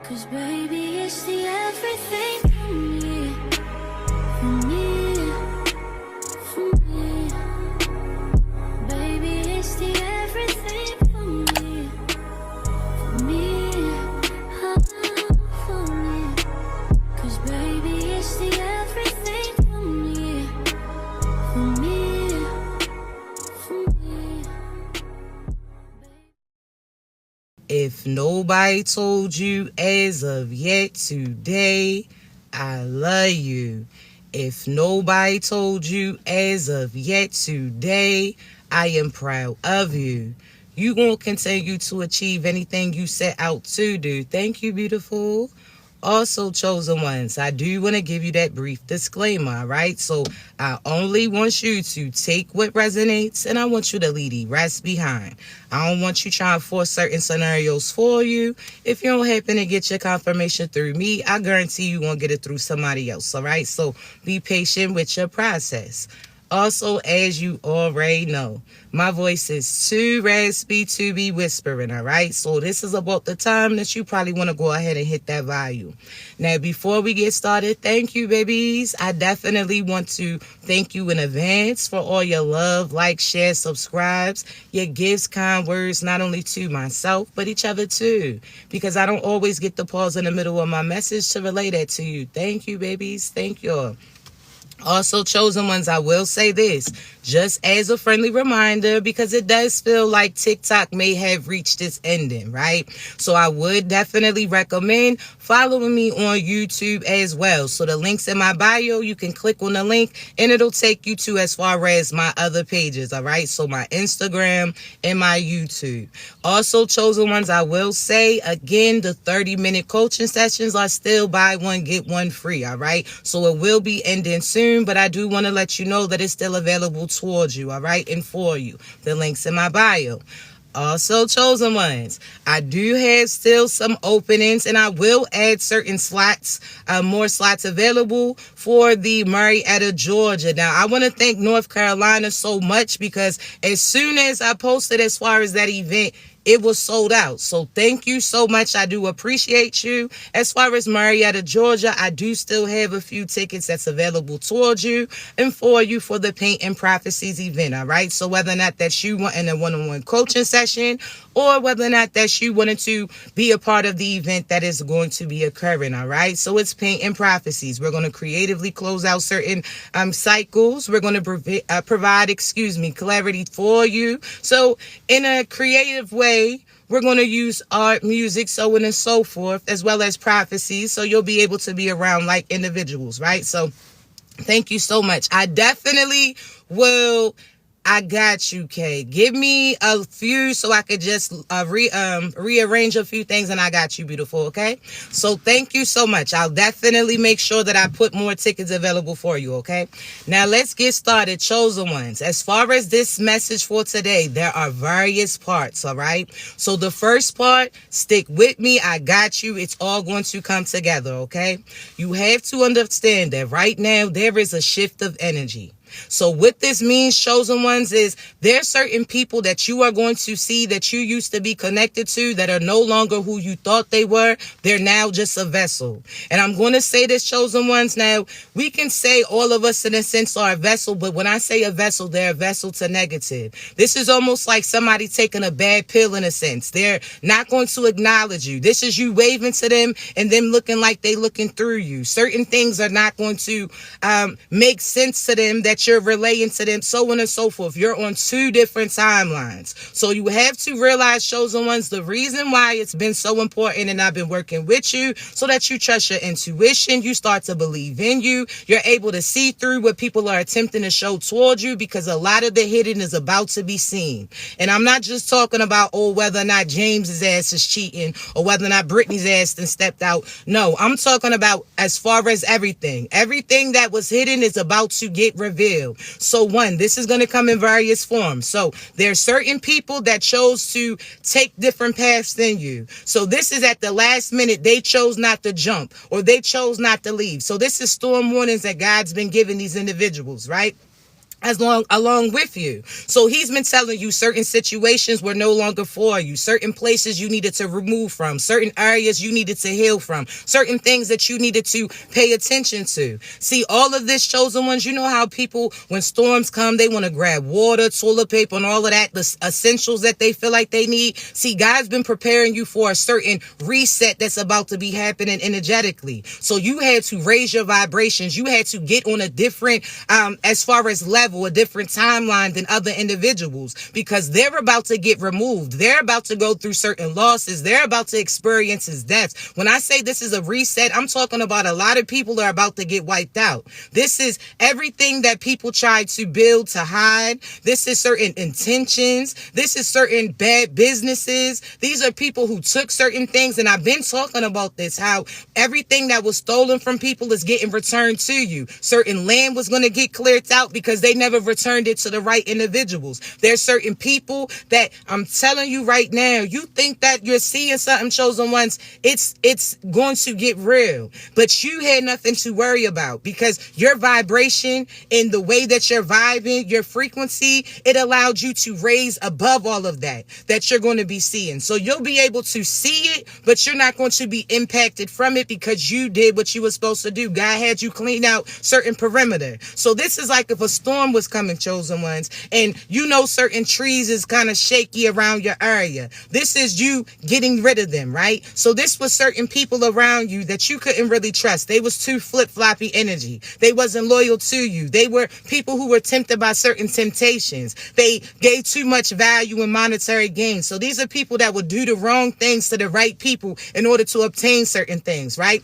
'Cause baby, it's the everything for me, for me, for me. Baby, it's the everything for me, for me, for me. 'Cause baby, it's the everything for me, for me, for me. If nobody told you as of yet today, I love you. If nobody told you as of yet today, I am proud of you. You gonna continue to achieve anything you set out to do. Thank you, beautiful. Also, chosen ones, I do want to give you that brief disclaimer, all right? So I only want you to take what resonates, and I want you to leave the rest behind. I don't want you trying to force certain scenarios for you. If you don't happen to get your confirmation through me, I guarantee you won't get it through somebody else, all right? So be patient with your process. Also, as you already know, my voice is too raspy to be whispering, all right? So this is about the time that you probably want to go ahead and hit that volume. Now, before we get started, thank you, babies. I definitely want to thank you in advance for all your love, like, share, subscribes, your gifts, kind words, not only to myself, but each other too. Because I don't always get the pause in the middle of my message to relay that to you. Thank you, babies. Thank you. Also, chosen ones, I will say this, just as a friendly reminder, because it does feel like TikTok may have reached its ending, right? So I would definitely recommend following me on YouTube as well. So the link's in my bio. You can click on the link and it'll take you to as far as my other pages, all right? So my Instagram and my YouTube. Also, chosen ones, I will say, again, the 30-minute coaching sessions are still buy one, get one free, all right? So it will be ending soon, but I do want to let you know that it's still available towards you, all right, and for you. The link's in my bio. Also, chosen ones, I do have still some openings, and I will add certain slots, more slots available for the Marietta, Georgia. Now, I want to thank North Carolina so much because as soon as I posted as far as that event, it was sold out. So thank you so much. I do appreciate you. As far as Marietta, Georgia, I do still have a few tickets that's available towards you and for you for the Paint and Prophecies event, all right? So whether or not that's you wanting a one-on-one coaching session or whether or not that's you wanting to be a part of the event that is going to be occurring, all right? So it's Paint and Prophecies. We're going to creatively close out certain cycles. We're going to provide, clarity for you. So in a creative way, we're going to use art, music, so on and so forth, as well as prophecies. So you'll be able to be around like individuals, right? So thank you so much. I definitely will. I got you, Kay. Give me a few so I could just rearrange a few things, and I got you, beautiful, okay? So thank you so much. I'll definitely make sure that I put more tickets available for you, okay? Now let's get started, chosen ones. As far as this message for today, there are various parts, all right? So the first part, stick with me. I got you. It's all going to come together, okay? You have to understand that right now there is a shift of energy. So what this means, chosen ones, is there are certain people that you are going to see that you used to be connected to that are no longer who you thought they were. They're now just a vessel. And I'm going to say this, chosen ones. Now, we can say all of us in a sense are a vessel, but when I say a vessel, they're a vessel to negative. This is almost like somebody taking a bad pill in a sense. They're not going to acknowledge you. This is you waving to them and them looking like they looking through you. Certain things are not going to make sense to them that you're relaying to them, so on and so forth. You're on two different timelines. So you have to realize, chosen ones, the reason why it's been so important, and I've been working with you so that you trust your intuition, you start to believe in you, you're able to see through what people are attempting to show towards you, because a lot of the hidden is about to be seen. And I'm not just talking about, whether or not James's ass is cheating or whether or not Brittany's ass then stepped out. No, I'm talking about as far as everything that was hidden is about to get revealed. So one, this is going to come in various forms. So there's certain people that chose to take different paths than you. So this is at the last minute. They chose not to jump or they chose not to leave. So this is storm warnings that God's been giving these individuals, right? along with you. So he's been telling you certain situations were no longer for you, certain places you needed to remove from, certain areas you needed to heal from, certain things that you needed to pay attention to. See, all of this, chosen ones, you know how people, when storms come, they want to grab water, toilet paper, and all of that, the essentials that they feel like they need. See, God's been preparing you for a certain reset that's about to be happening energetically. So you had to raise your vibrations. You had to get on a different, as far as level, a different timeline than other individuals, because they're about to get removed. They're about to go through certain losses. They're about to experience his deaths. When I say this is a reset, I'm talking about a lot of people are about to get wiped out. This is everything that people tried to build to hide. This is certain intentions. This is certain bad businesses. These are people who took certain things, and I've been talking about this, how everything that was stolen from people is getting returned to you. Certain land was going to get cleared out because they never returned it to the right individuals. There's certain people that I'm telling you right now, you think that you're seeing something, chosen ones, it's going to get real. But you had nothing to worry about, because your vibration and the way that you're vibing, your frequency, it allowed you to raise above all of that you're going to be seeing. So you'll be able to see it, but you're not going to be impacted from it because you did what you were supposed to do. God had you clean out certain perimeter. So this is like if a storm was coming, chosen ones, and you know certain trees is kind of shaky around your area. This is you getting rid of them, right? So this was certain people around you that you couldn't really trust. They was too flip-floppy energy. They wasn't loyal to you. They were people who were tempted by certain temptations. They gave too much value in monetary gain. So these are people that would do the wrong things to the right people in order to obtain certain things, right?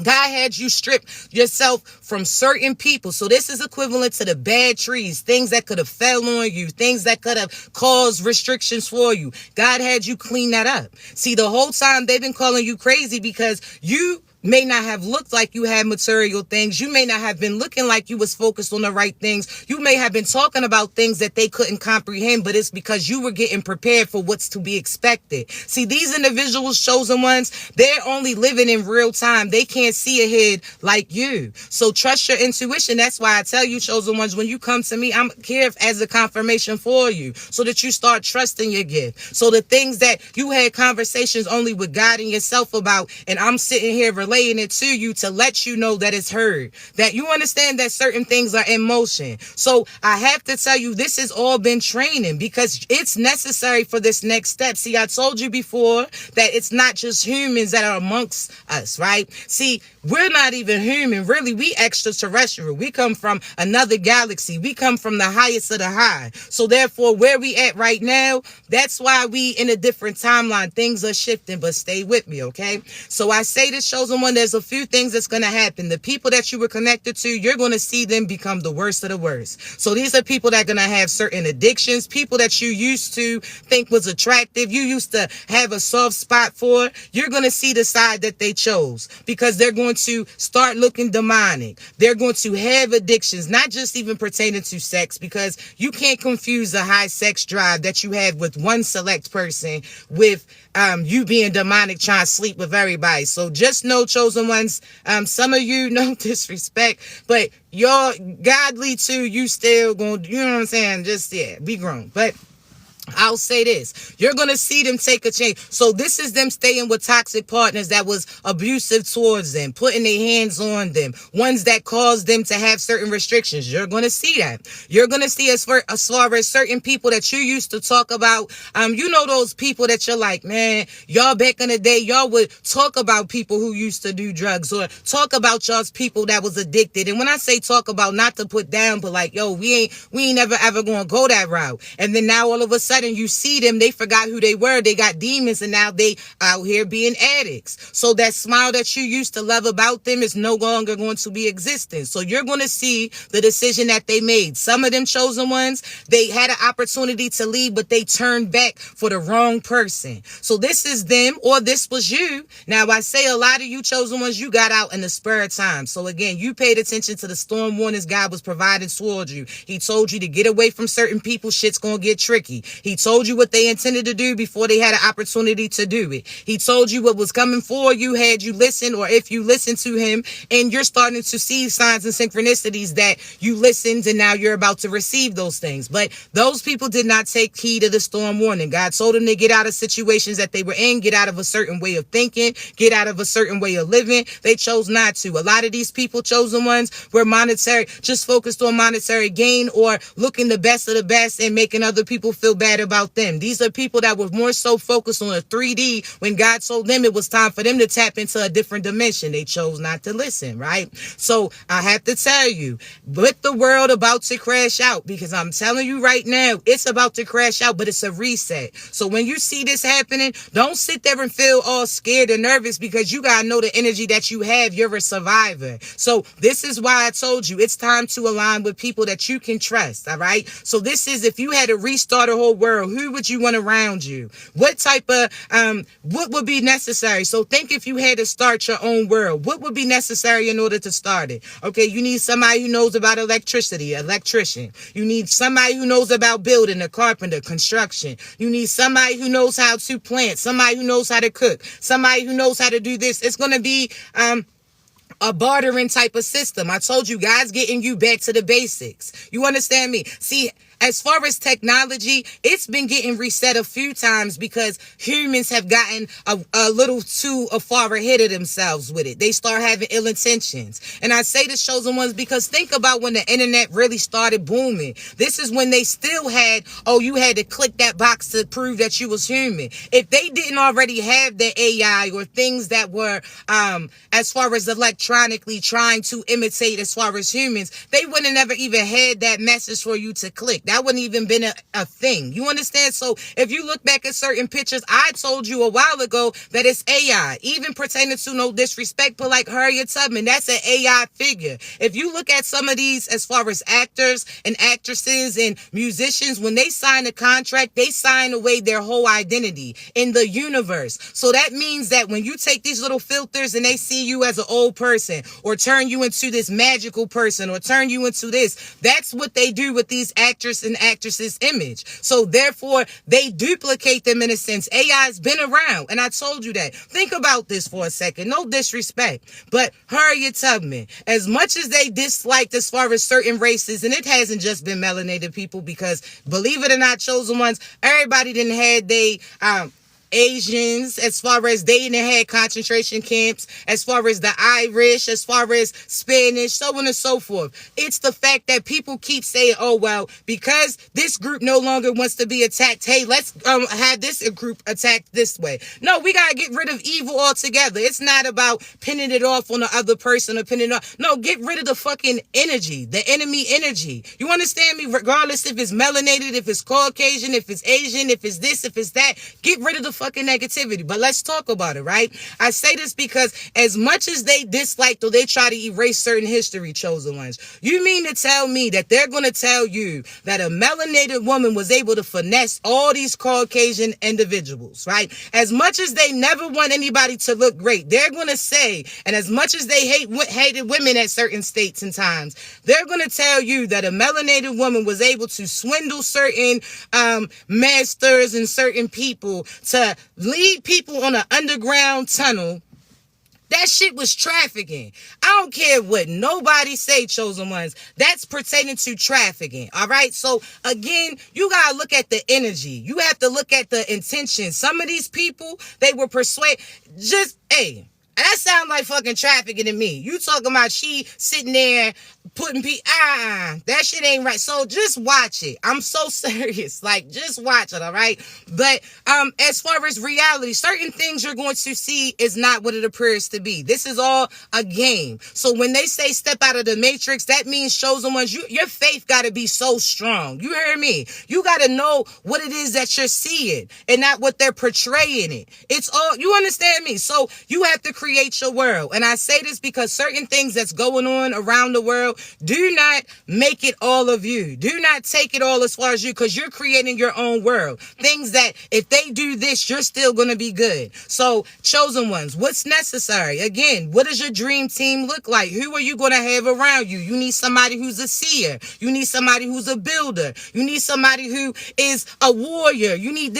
God had you strip yourself from certain people. So this is equivalent to the bad trees, things that could have fell on you, things that could have caused restrictions for you. God had you clean that up. See, the whole time they've been calling you crazy because you may not have looked like you had material things. You may not have been looking like you was focused on the right things. You may have been talking about things that they couldn't comprehend, but it's because you were getting prepared for what's to be expected. See, these individuals, chosen ones, they're only living in real time. They can't see ahead like you. So trust your intuition. That's why I tell you, chosen ones, when you come to me, I'm here as a confirmation for you so that you start trusting your gift. So the things that you had conversations only with God and yourself about, and I'm sitting here relaying it to you to let you know that it's heard, that you understand that certain things are in motion. So I have to tell you, this has all been training because it's necessary for this next step. See, I told you before that it's not just humans that are amongst us, right? See, we're not even human. Really, we extraterrestrial. We come from another galaxy. We come from the highest of the high. So therefore, where we at right now, that's why we in a different timeline. Things are shifting, but stay with me, okay? So I say this, chosen one, there's a few things that's going to happen. The people that you were connected to, you're going to see them become the worst of the worst. So these are people that are going to have certain addictions, people that you used to think was attractive, you used to have a soft spot for. You're going to see the side that they chose because they're going to start looking demonic. They're going to have addictions, not just even pertaining to sex, because you can't confuse the high sex drive that you have with one select person with you being demonic trying to sleep with everybody. So just know, chosen ones, some of you, no disrespect, but you're godly too. You still going, you know what I'm saying? Just, yeah, be grown. But I'll say this, you're going to see them take a change. So this is them staying with toxic partners that was abusive towards them, putting their hands on them, ones that caused them to have certain restrictions. You're going to see that. You're going to see as far as certain people that you used to talk about. You know, those people that you're like, man, y'all back in the day, y'all would talk about people who used to do drugs or talk about y'all's people that was addicted. And when I say talk about, not to put down, but like, yo, we ain't never ever going to go that route. And then now all of a sudden, and you see them, they forgot who they were. They got demons and now they out here being addicts. So that smile that you used to love about them is no longer going to be existing. So you're going to see the decision that they made. Some of them chosen ones, they had an opportunity to leave, but they turned back for the wrong person. So this is them, or this was you. Now I say a lot of you chosen ones, you got out in the spur of time. So again, you paid attention to the storm warnings God was providing towards you. He told you to get away from certain people. Shit's going to get tricky. He told you what they intended to do before they had an opportunity to do it. He told you what was coming for you had you listened, or if you listened to him, and you're starting to see signs and synchronicities that you listened and now you're about to receive those things. But those people did not take heed of the storm warning. God told them to get out of situations that they were in, get out of a certain way of thinking, get out of a certain way of living. They chose not to. A lot of these people, chosen ones, were just focused on monetary gain or looking the best of the best and making other people feel bad about them. These are people that were more so focused on a 3D when God told them it was time for them to tap into a different dimension. They chose not to listen, right? So I have to tell you, with the world about to crash out, because I'm telling you right now, it's about to crash out, but it's a reset. So when you see this happening, don't sit there and feel all scared and nervous, because you got to know the energy that you have. You're a survivor. So this is why I told you it's time to align with people that you can trust. All right. So this is, if you had to restart a whole world, who would you want around you? What type of, what would be necessary? So think, if you had to start your own world, what would be necessary in order to start it? Okay. You need somebody who knows about electricity, electrician. You need somebody who knows about building, a carpenter, construction. You need somebody who knows how to plant, somebody who knows how to cook, somebody who knows how to do this. It's going to be, a bartering type of system. I told you, God's getting you back to the basics. You understand me? See, as far as technology, it's been getting reset a few times because humans have gotten a little too far ahead of themselves with it. They start having ill intentions. And I say this, chosen ones, because think about when the internet really started booming. This is when they still had, you had to click that box to prove that you was human. If they didn't already have the AI or things that were, as far as electronically trying to imitate as far as humans, they wouldn't have never even had that message for you to click. That wouldn't even been a thing. You understand? So if you look back at certain pictures, I told you a while ago that it's AI, even pertaining to, no disrespect, but like Harriet Tubman, that's an AI figure. If you look at some of these, as far as actors and actresses and musicians, when they sign a contract, they sign away their whole identity in the universe. So that means that when you take these little filters and they see you as an old person, or turn you into this magical person, or turn you into this, that's what they do with these actors and actresses' image. So therefore, they duplicate them in a sense. AI's been around, and I told you that. Think about this for a second. No disrespect, but Harriet Tubman, as much as they disliked as far as certain races, and it hasn't just been melanated people, because believe it or not, chosen ones, everybody didn't have Asians, as far as they didn't have concentration camps, as far as the Irish, as far as Spanish, so on and so forth. It's the fact that people keep saying, oh, well, because this group no longer wants to be attacked, hey, let's have this group attacked this way. No, we got to get rid of evil altogether. It's not about pinning it off on the other person or pinning it off. No, get rid of the fucking energy, the enemy energy. You understand me? Regardless if it's melanated, if it's Caucasian, if it's Asian, if it's this, if it's that, get rid of the fucking negativity. But let's talk about it, right? I say this because as much as they dislike, or they try to erase certain history, chosen ones, you mean to tell me that they're going to tell you that a melanated woman was able to finesse all these Caucasian individuals, right? As much as they never want anybody to look great, they're going to say, and as much as they hated women at certain states and times, they're going to tell you that a melanated woman was able to swindle certain masters and certain people to lead people on an underground tunnel. That shit was trafficking. I don't care what nobody say, chosen ones. That's pertaining to trafficking. All right. So again, you got to look at the energy. You have to look at the intention. Some of these people, they were persuaded. That sounds like fucking trafficking to me. You talking about she sitting there putting that shit ain't right. So just watch it. I'm so serious. Like, just watch it, all right? But as far as reality, certain things you're going to see is not what it appears to be. This is all a game. So when they say step out of the matrix, that means chosen ones, your faith got to be so strong. You hear me? You got to know what it is that you're seeing and not what they're portraying it. It's all, you understand me? So you have to create create your world. And I say this because certain things that's going on around the world, do not make it all of you. Do not take it all as far as you, because you're creating your own world. Things that if they do this, you're still going to be good. So, chosen ones, what's necessary? Again, what does your dream team look like? Who are you going to have around you? You need somebody who's a seer. You need somebody who's a builder. You need somebody who is a warrior. You need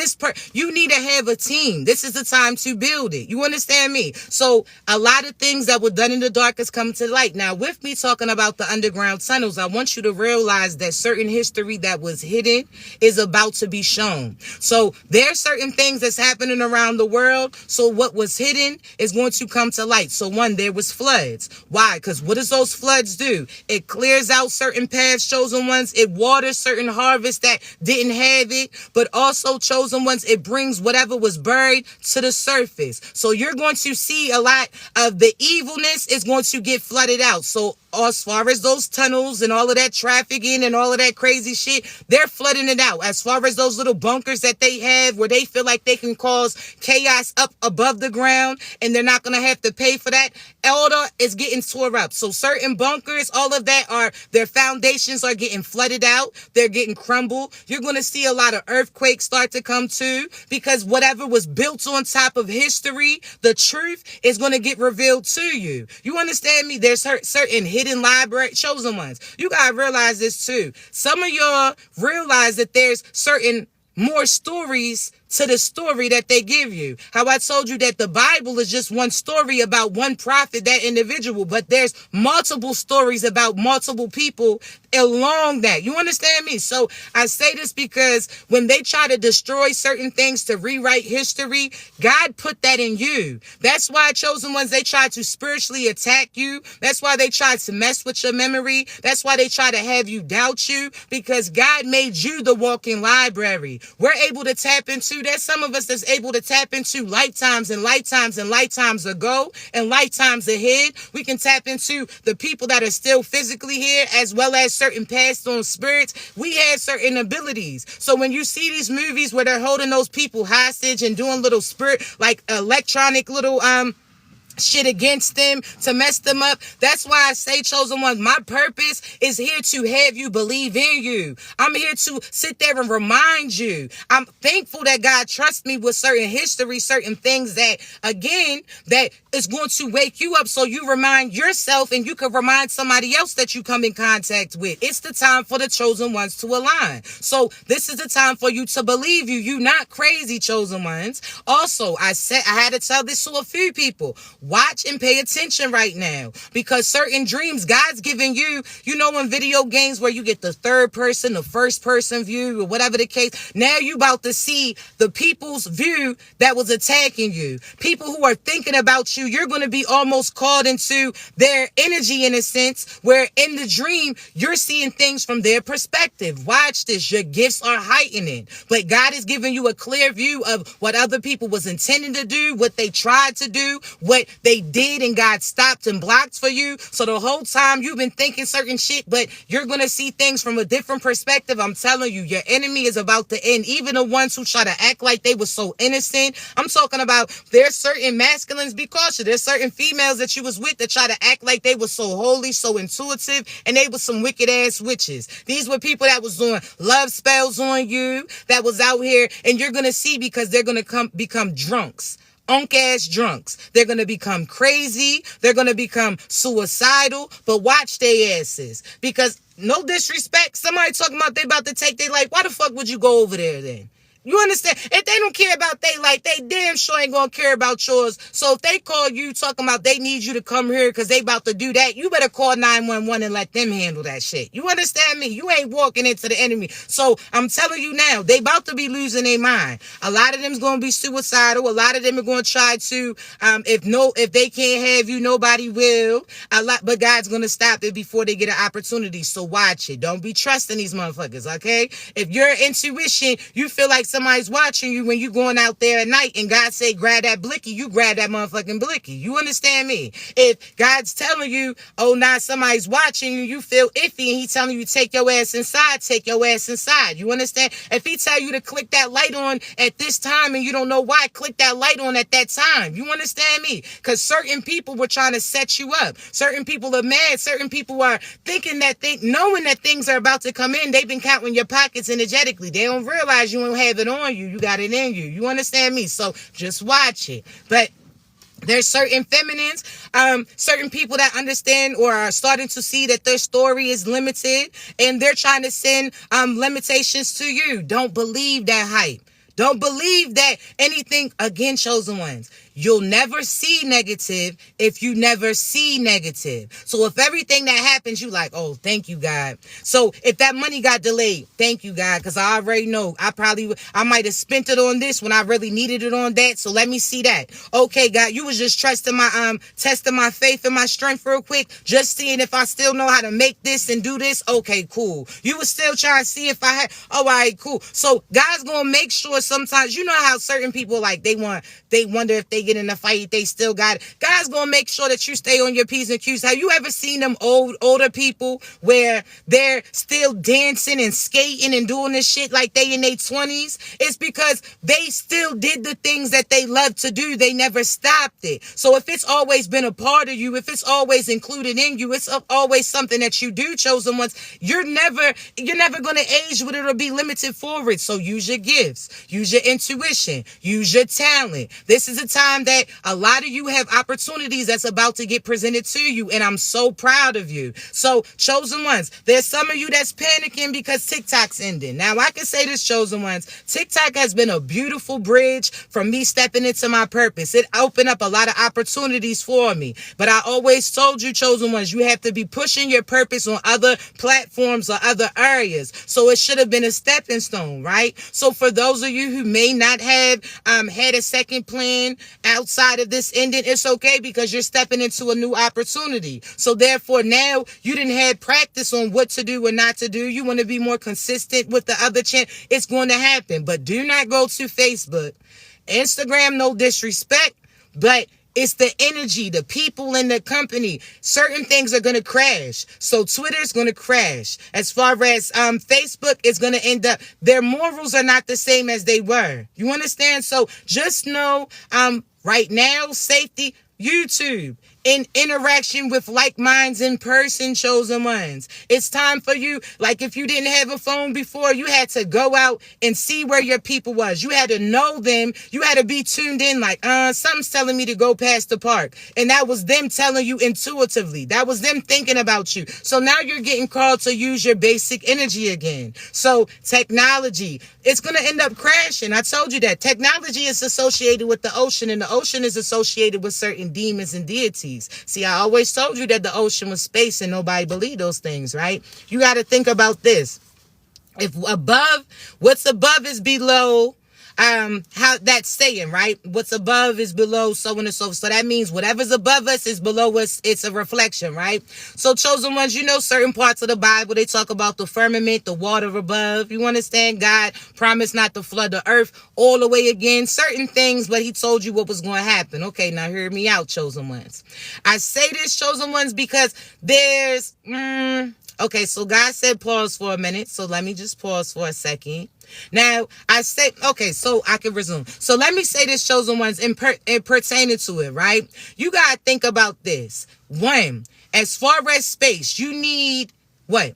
you need to have a team. This is the time to build it. You understand me? So a lot of things that were done in the dark has come to light. Now, with me talking about the underground tunnels, I want you to realize that certain history that was hidden is about to be shown. So there are certain things that's happening around the world. So what was hidden is going to come to light. So one, there was floods. Why? Because what does those floods do? It clears out certain paths, chosen ones. It waters certain harvests that didn't have it. But also, chosen ones, it brings whatever was buried to the surface. So you're going to see a lot of the evilness is going to get flooded out. So as far as those tunnels and all of that trafficking and all of that crazy shit, they're flooding it out. As far as those little bunkers that they have where they feel like they can cause chaos up above the ground and they're not going to have to pay for that, all is getting tore up. So certain bunkers, all of that their foundations are getting flooded out. They're getting crumbled. You're going to see a lot of earthquakes start to come too, because whatever was built on top of history, the truth is going to get revealed to you. You understand me? There's certain hidden library, chosen ones. You got to realize this too. Some of y'all realize that there's certain more stories to the story that they give you. How I told you that the Bible is just one story about one prophet, that individual, but there's multiple stories about multiple people along that. You understand me? So I say this because when they try to destroy certain things to rewrite history, God put that in you. That's why, chosen ones, they try to spiritually attack you. That's why they try to mess with your memory. That's why they try to have you doubt you, because God made you the walking library. We're able to tap into, there's some of us that's able to tap into lifetimes and lifetimes and lifetimes ago and lifetimes ahead. We can tap into the people that are still physically here, as well as certain passed on spirits. We have certain abilities. So when you see these movies where they're holding those people hostage and doing little spirit, like electronic little shit against them to mess them up, that's why I say, chosen ones, my purpose is here to have you believe in you. I'm here to sit there and remind you. I'm thankful that God trusts me with certain history, certain things that, again, that is going to wake you up so you remind yourself and you can remind somebody else that you come in contact with. It's the time for the chosen ones to align. So this is the time for you to believe you. You not crazy, chosen ones. Also, I had to tell this to a few people. Watch and pay attention right now, because certain dreams God's giving you, you know, in video games where you get the third person, the first person view, or whatever the case. Now you about to see the people's view that was attacking you. People who are thinking about you, you're going to be almost called into their energy in a sense, where in the dream, you're seeing things from their perspective. Watch this. Your gifts are heightening, but God is giving you a clear view of what other people was intending to do, what they tried to do, what they did, and God stopped and blocked for you. So the whole time you've been thinking certain shit, but you're going to see things from a different perspective. I'm telling you, your enemy is about to end. Even the ones who try to act like they were so innocent. I'm talking about there's certain masculines, be cautious. There's certain females that you was with that try to act like they were so holy, so intuitive, and they were some wicked ass witches. These were people that was doing love spells on you, that was out here, and you're going to see, because they're going to become drunks. Ass drunks. They're going to become crazy. They're going to become suicidal. But watch their asses. Because, no disrespect, somebody talking about they about to take their life. Why the fuck would you go over there then? You understand? If they don't care about their life, they damn sure ain't gonna care about yours. So if they call you talking about they need you to come here because they about to do that, you better call 911 and let them handle that shit. You understand me? You ain't walking into the enemy. So I'm telling you now, they about to be losing their mind. A lot of them's gonna be suicidal. A lot of them are gonna try to, if they can't have you, nobody will. But God's gonna stop it before they get an opportunity. So watch it. Don't be trusting these motherfuckers, okay? If your intuition, you feel like somebody's watching you when you going out there at night and God say, grab that blicky, you grab that motherfucking blicky. You understand me? If God's telling you, oh, now somebody's watching you, you feel iffy, and he telling you take your ass inside, take your ass inside. You understand? If he tell you to click that light on at this time and you don't know why, click that light on at that time. You understand me? Because certain people were trying to set you up. Certain people are mad. Certain people are thinking that knowing that things are about to come in, they've been counting your pockets energetically. They don't realize you don't have it on you. You got it in you. You understand me? So just watch it. But there's certain feminines, certain people that understand or are starting to see that their story is limited, and they're trying to send limitations to you. Don't believe that hype. Don't believe that anything, again, chosen ones. You'll never see negative if you never see negative. So if everything that happens, you like, oh, thank you, God. So if that money got delayed, thank you, God, because I already know I might have spent it on this when I really needed it on that. So let me see that. Okay, God, you was just testing my faith and my strength real quick, just seeing if I still know how to make this and do this. Okay, cool. You was still trying to see if I had. All right, cool. So God's gonna make sure sometimes, you know how certain people like they wonder if they get in a fight, they still got it. God's gonna make sure that you stay on your P's and Q's. Have you ever seen them older people where they're still dancing and skating and doing this shit like they in their 20s? It's because they still did the things that they love to do. They never stopped it. So if it's always been a part of you, if it's always included in you, it's always something that you do, chosen ones, you're never gonna age with it or be limited for it. So use your gifts, use your intuition, use your talent. This is a time that a lot of you have opportunities that's about to get presented to you, and I'm so proud of you. So, chosen ones, there's some of you that's panicking because TikTok's ending. Now, I can say this, chosen ones, TikTok has been a beautiful bridge for me stepping into my purpose. It opened up a lot of opportunities for me, but I always told you, chosen ones, you have to be pushing your purpose on other platforms or other areas. So it should have been a stepping stone, right? So for those of you who may not have had a second plan outside of this ending, it's okay, because you're stepping into a new opportunity. So therefore now you didn't have practice on what to do or not to do. You want to be more consistent with the other channel. It's going to happen, but do not go to Facebook. Instagram, no disrespect, but it's the energy, the people in the company. Certain things are going to crash. So Twitter's going to crash. As far as Facebook is going to end up, their morals are not the same as they were. You understand? So just know right now, safety, YouTube, in interaction with like minds in person, chosen ones. It's time for you. Like if you didn't have a phone before, you had to go out and see where your people was. You had to know them. You had to be tuned in like, something's telling me to go past the park. And that was them telling you intuitively. That was them thinking about you. So now you're getting called to use your basic energy again. So technology, it's going to end up crashing. I told you that. Technology is associated with the ocean, and the ocean is associated with certain demons and deities. See, I always told you that the ocean was space, and nobody believed those things, right? You got to think about this. If what's above is below, how that's saying, right? What's above is below, so on and so forth. So that means whatever's above us is below us. It's a reflection, right? So chosen ones, you know, certain parts of the Bible, they talk about the firmament, the water above. You understand? God promised not to flood the earth all the way again. Certain things, but he told you what was going to happen. Okay, now hear me out, chosen ones. I say this, chosen ones, because there's, okay, so God said pause for a minute. So let me just pause for a second. Now, I say, okay, so I can resume. So let me say this, chosen ones, in pertaining to it, right? You got to think about this. One, as far as space, you need what?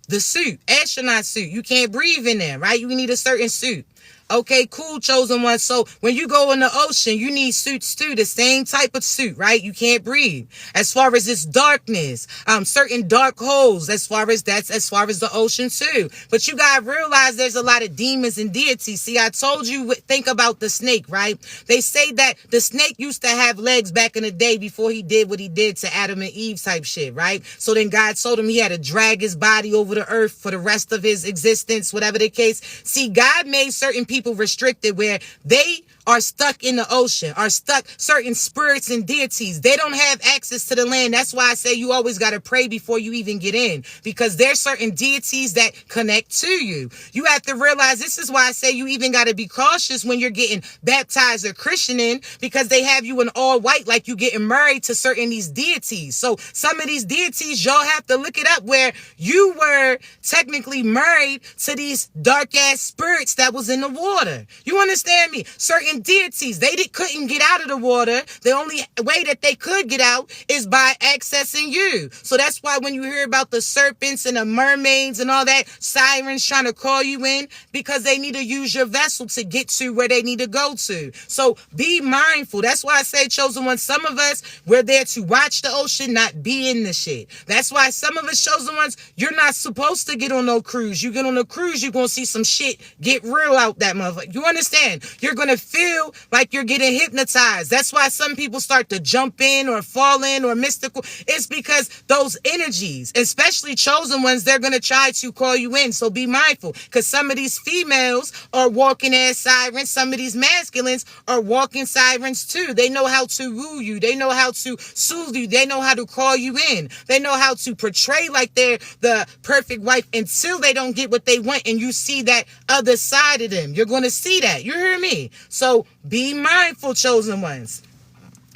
The suit, astronaut suit. You can't breathe in there, right? You need a certain suit. Okay, cool, chosen one. So when you go in the ocean, you need suits too, the same type of suit, right? You can't breathe. As far as this darkness, certain dark holes, as far as the ocean too. But you gotta realize there's a lot of demons and deities. See, I told you, think about the snake, right? They say that the snake used to have legs back in the day before he did what he did to Adam and Eve type shit, right? So then God told him he had to drag his body over the earth for the rest of his existence, whatever the case. See, God made certain people restricted where they are stuck in the ocean, are stuck, certain spirits and deities. They don't have access to the land. That's why I say you always got to pray before you even get in, because there's certain deities that connect to you. You have to realize, this is why I say you even got to be cautious when you're getting baptized or Christianing, because they have you in all white, like you getting married to certain these deities. So some of these deities, y'all have to look it up, where you were technically married to these dark ass spirits that was in the water. You understand me? Certain deities, couldn't get out of the water. The only way that they could get out is by accessing you. So that's why when you hear about the serpents and the mermaids and all that, sirens trying to call you in, because they need to use your vessel to get to where they need to go to. So be mindful. That's why I say, chosen ones, some of us, we're there to watch the ocean, not be in the shit. That's why some of us, chosen ones, you're not supposed to get on no cruise. You get on a cruise, you're going to see some shit get real out that motherfucker. You understand? You're going to feel like you're getting hypnotized. That's why some people start to jump in or fall in or mystical. It's because those energies, especially chosen ones, they're going to try to call you in. So be mindful, because some of these females are walking as sirens. Some of these masculines are walking sirens too. They know how to woo you. They know how to soothe you. They know how to call you in. They know how to portray like they're the perfect wife until they don't get what they want, and you see that other side of them. You're going to see that. You hear me? So be mindful, chosen ones.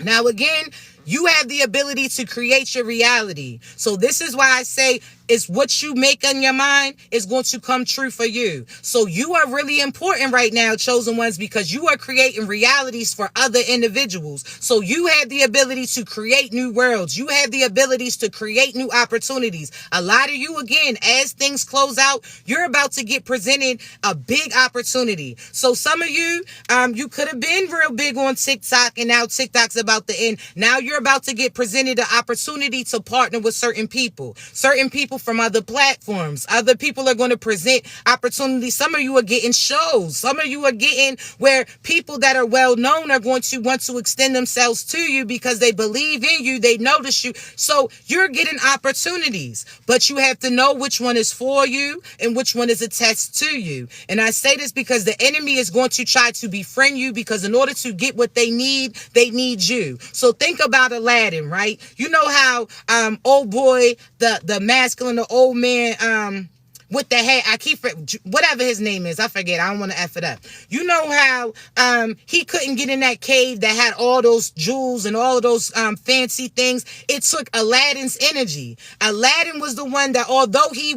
Now, again, you have the ability to create your reality. So this is why I say, it's what you make in your mind is going to come true for you. So you are really important right now, chosen ones, because you are creating realities for other individuals. So you have the ability to create new worlds. You have the abilities to create new opportunities. A lot of you, again, as things close out, you're about to get presented a big opportunity. So some of you, you could have been real big on TikTok, and now TikTok's about to end. Now you're about to get presented an opportunity to partner with certain people from other platforms. Other people are going to present opportunities. Some of you are getting shows. Some of you are getting where people that are well known are going to want to extend themselves to you because they believe in you. They notice you. So you're getting opportunities, but you have to know which one is for you and which one is attached to you. And I say this because the enemy is going to try to befriend you, because in order to get what they need you. So think about Aladdin, right? You know how old boy, the masculine, the old man, with the head, whatever his name is, I forget. I don't want to F it up. You know how he couldn't get in that cave that had all those jewels and all of those fancy things. It took Aladdin's energy. Aladdin was the one that, although he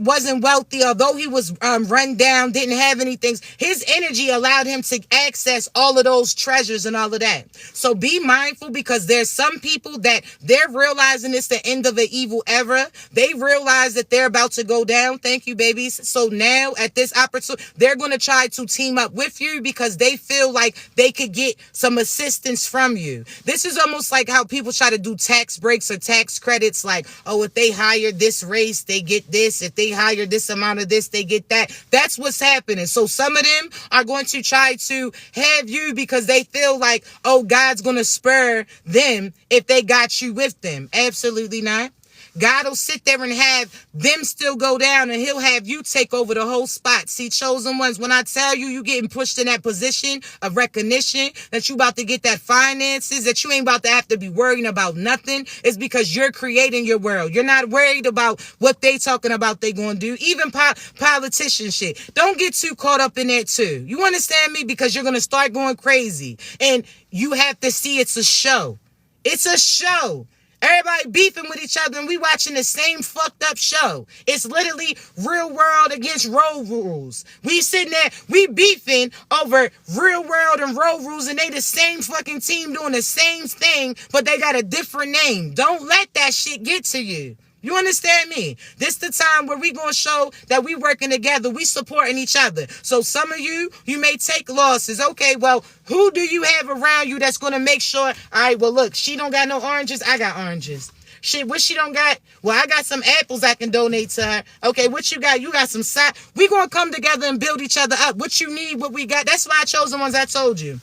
wasn't wealthy, although he was run down, didn't have anything, his energy allowed him to access all of those treasures and all of that. So be mindful, because there's some people that they're realizing it's the end of an evil era. They realize that they're about to go down. Thank you, babies. So now at this opportunity, they're going to try to team up with you because they feel like they could get some assistance from you. This is almost like how people try to do tax breaks or tax credits, like, oh, if they hire this race, they get this. If they hire this amount of this, they get that. That's what's happening. So some of them are going to try to have you because they feel like, oh, God's going to spur them if they got you with them. Absolutely not. God will sit there and have them still go down, and he'll have you take over the whole spot. See, chosen ones, when I tell you, you getting pushed in that position of recognition, that you about to get that finances, that you ain't about to have to be worrying about nothing, it's because you're creating your world. You're not worried about what they talking about they going to do. Even politician shit. Don't get too caught up in that too. You understand me? Because you're going to start going crazy. And you have to see it's a show. It's a show. Everybody beefing with each other, and we watching the same fucked up show. It's literally real world against road rules. We sitting there, we beefing over real world and road rules, and they the same fucking team doing the same thing, but they got a different name. Don't let that shit get to you. You understand me? This the time where we going to show that we working together. We supporting each other. So some of you may take losses. Okay, well, who do you have around you that's going to make sure, all right, well, look, she don't got no oranges. I got oranges. Shit, what she don't got? Well, I got some apples I can donate to her. Okay, what you got? You got some side. We going to come together and build each other up. What you need, what we got. That's why I chose the ones I told you.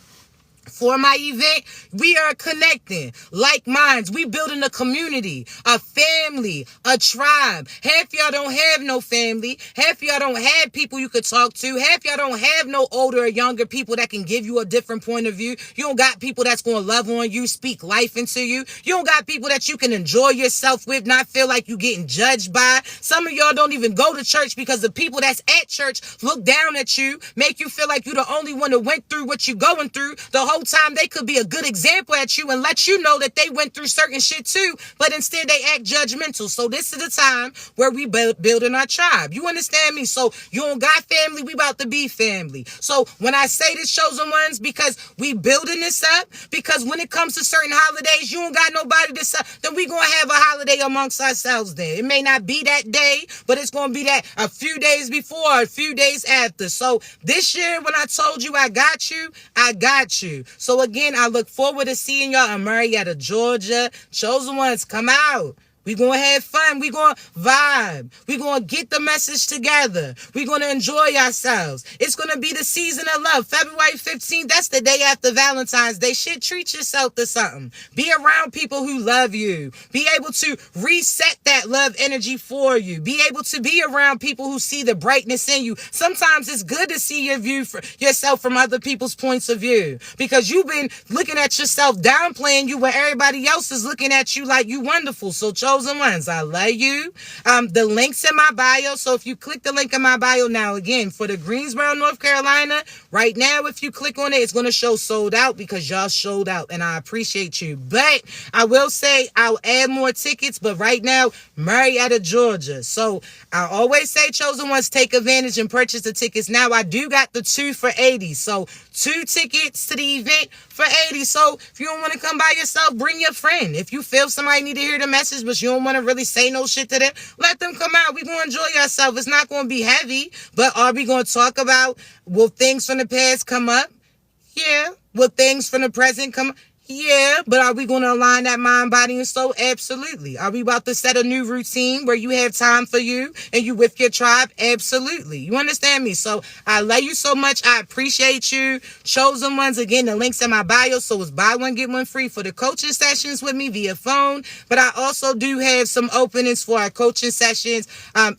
for my event, we are connecting like minds. We building a community, a family, a tribe. Half y'all don't have no family. Half y'all don't have people you could talk to. Half y'all don't have no older or younger people that can give you a different point of view. You don't got people that's going to love on you, speak life into you. You don't got people that you can enjoy yourself with, not feel like you getting judged by. Some of y'all don't even go to church because the people that's at church look down at you, make you feel like you're the only one that went through what you going through. The whole time they could be a good example at you and let you know that they went through certain shit too, but instead they act judgmental. So this is the time where we building our tribe. You understand me? So you don't got family, we about to be family. So when I say this, chosen ones, because we building this up, because when it comes to certain holidays, you don't got nobody to, then we gonna have a holiday amongst ourselves then. It may not be that day, but it's gonna be that a few days before, a few days after. So this year, when I told you I got you, I got you. So again, I look forward to seeing y'all in Marietta, Georgia. Chosen ones, come out. We're going to have fun. We're going to vibe. We're going to get the message together. We're going to enjoy ourselves. It's going to be the season of love. February 15th, that's the day after Valentine's Day. Shit, treat yourself to something. Be around people who love you. Be able to reset that love energy for you. Be able to be around people who see the brightness in you. Sometimes it's good to see your view for yourself from other people's points of view, because you've been looking at yourself, downplaying you, when everybody else is looking at you like you wonderful. So chosen ones, I love you. The link's in my bio. So if you click the link in my bio now, again, for the Greensboro, North Carolina, right now, if you click on it, it's going to show sold out because y'all showed out and I appreciate you. But I will say I'll add more tickets, but right now, Marietta, Georgia. So I always say, chosen ones, take advantage and purchase the tickets now. I do got the 2 for $80. So 2 tickets to the event for $80. So if you don't want to come by yourself, bring your friend. If you feel somebody need to hear the message, but you don't want to really say no shit to them, let them come out. We're going to enjoy ourselves. It's not going to be heavy, but are we going to talk about, will things from the past come up? Yeah. Will things from the present come up? Yeah, but are we going to align that mind, body, and soul? Absolutely. Are we about to set a new routine where you have time for you and you with your tribe? Absolutely. You understand me? So I love you so much. I appreciate you. Chosen ones, again, the link's in my bio. So it's buy one, get one free for the coaching sessions with me via phone. But I also do have some openings for our coaching sessions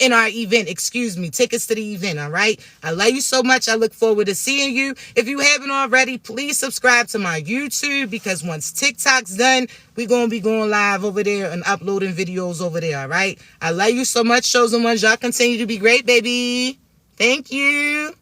in our event. Tickets to the event. All right. I love you so much. I look forward to seeing you. If you haven't already, please subscribe to my YouTube, because once TikTok's done, we're going to be going live over there and uploading videos over there, all right? I love you so much, chosen ones. Y'all continue to be great, baby. Thank you.